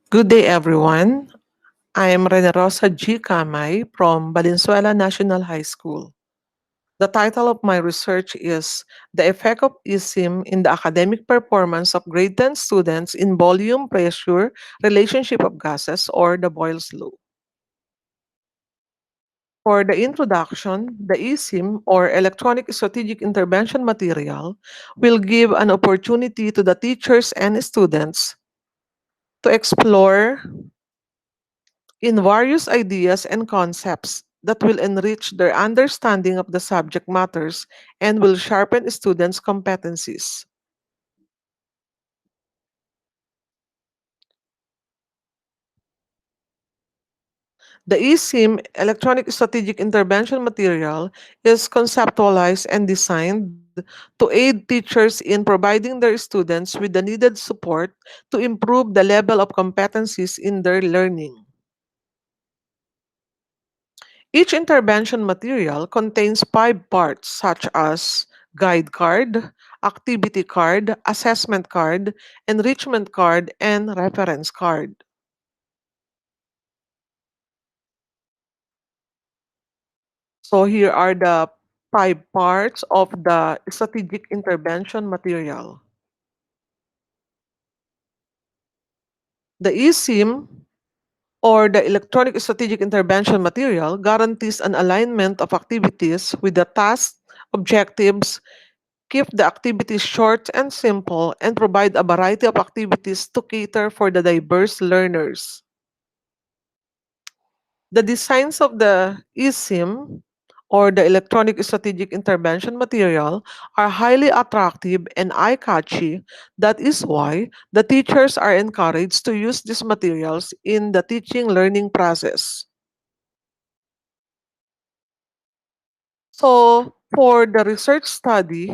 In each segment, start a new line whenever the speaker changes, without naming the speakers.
Good day, everyone. I am Renerosa G. Camay from Valenzuela National High School. The title of my research is The Effect of ISIM in the Academic Performance of Grade 10 Students in Volume Pressure Relationship of Gases, or the Boyle's Law. For the introduction, the eSIM, or Electronic Strategic Intervention Material, will give an opportunity to the teachers and students to explore in various ideas and concepts that will enrich their understanding of the subject matters and will sharpen students' competencies. The eSIM electronic strategic intervention material is conceptualized and designed to aid teachers in providing their students with the needed support to improve the level of competencies in their learning. Each intervention material contains 5 parts such as guide card, activity card, assessment card, enrichment card, and reference card. So here are the 5 parts of the strategic intervention material. The eSIM, or the electronic strategic intervention material, guarantees an alignment of activities with the task objectives, keep the activities short and simple, and provide a variety of activities to cater for the diverse learners. The designs of the eSIM, or the electronic strategic intervention material, are highly attractive and eye-catchy. That is why the teachers are encouraged to use these materials in the teaching learning process. So, for the research study,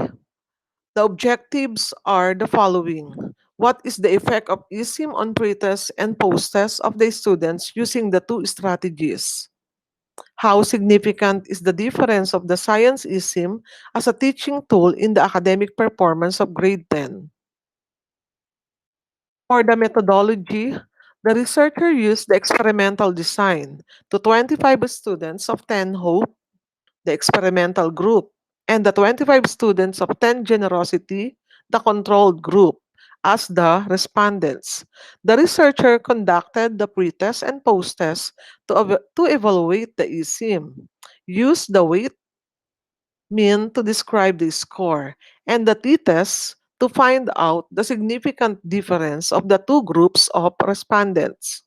the objectives are the following. What is the effect of eSIM on pre-test and post-test of the students using the two strategies? How significant is the difference of the science eSIM as a teaching tool in the academic performance of grade 10? For the methodology, the researcher used the experimental design to 25 students of 10 Hope, the experimental group, and the 25 students of 10 Generosity, the controlled group, as the respondents. The researcher conducted the pretest and post-test to evaluate the eSIM, used the weight mean to describe the score, and the t-test to find out the significant difference of the two groups of respondents.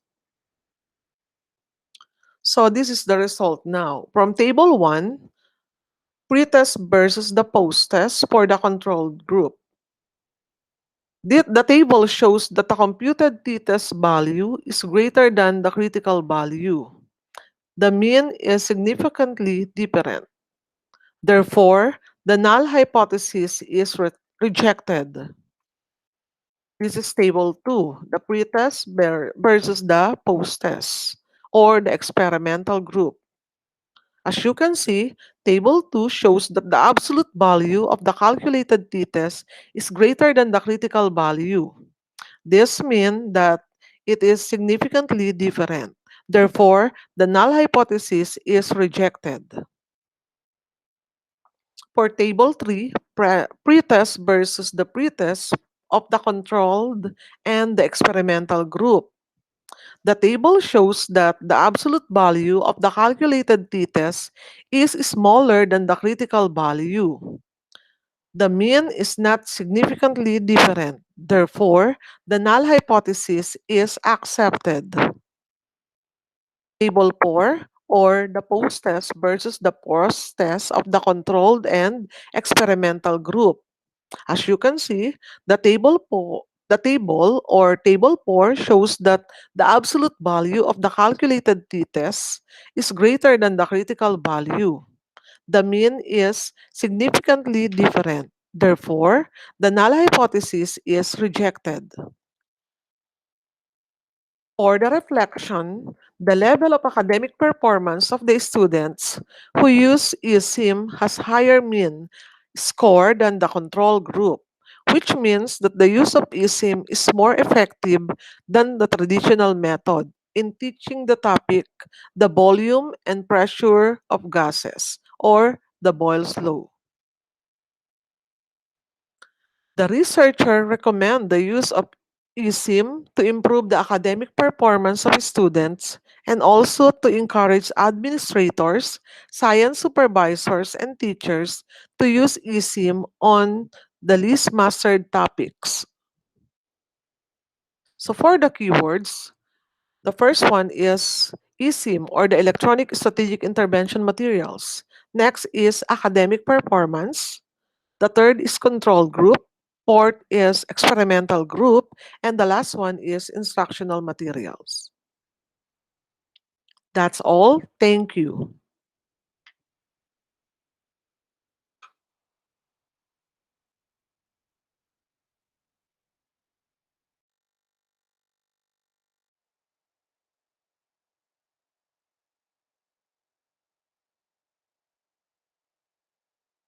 So this is the result now. From table 1, pretest versus the post-test for the controlled group. The table shows that the computed t-test value is greater than the critical value. The mean is significantly different. Therefore, the null hypothesis is rejected. This is table 2, the pretest versus the post-test, or the experimental group. As you can see, table 2 shows that the absolute value of the calculated t-test is greater than the critical value. This means that it is significantly different. Therefore, the null hypothesis is rejected. For table 3, pretest versus the pretest of the controlled and the experimental group. The table shows that the absolute value of the calculated t-test is smaller than the critical value. The mean is not significantly different. Therefore, the null hypothesis is accepted. Table 4, or the post-test versus the post-test of the controlled and experimental group. As you can see, the table, or table 4, shows that the absolute value of the calculated t-test is greater than the critical value. The mean is significantly different. Therefore, the null hypothesis is rejected. For the reflection, the level of academic performance of the students who use eSIM has higher mean score than the control group, which means that the use of eSIM is more effective than the traditional method in teaching the topic the volume and pressure of gases, or the Boyle's law. The researcher recommend the use of eSIM to improve the academic performance of students and also to encourage administrators, science supervisors, and teachers to use eSIM on the least mastered topics. So for the keywords, the first one is eSIM, or the Electronic Strategic Intervention Materials. Next is academic performance. The third is control group. Fourth is experimental group. And the last one is instructional materials. That's all. Thank you.